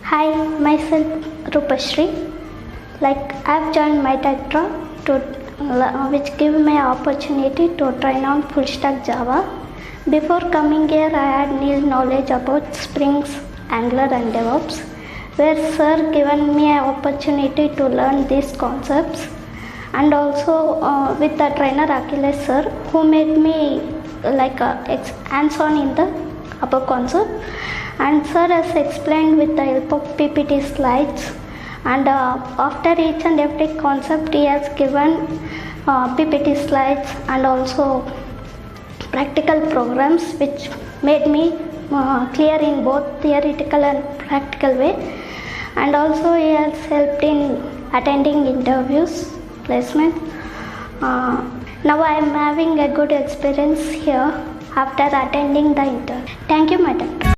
Hi, myself Rupashree. I've joined myTectra which give me opportunity to train on full stack Java. Before coming here, I had nil knowledge about Springs, Angular and DevOps, where sir given me an opportunity to learn these concepts, and also with the trainer Achilles sir, who made me hands-on in the above concept, and sir has explained with the help of PPT slides, and after each and every concept he has given PPT slides and also practical programs which made me clear in both theoretical and practical way, and also he has helped in attending interviews, placement. Now I am having a good experience here after attending the interview. Thank you, madam.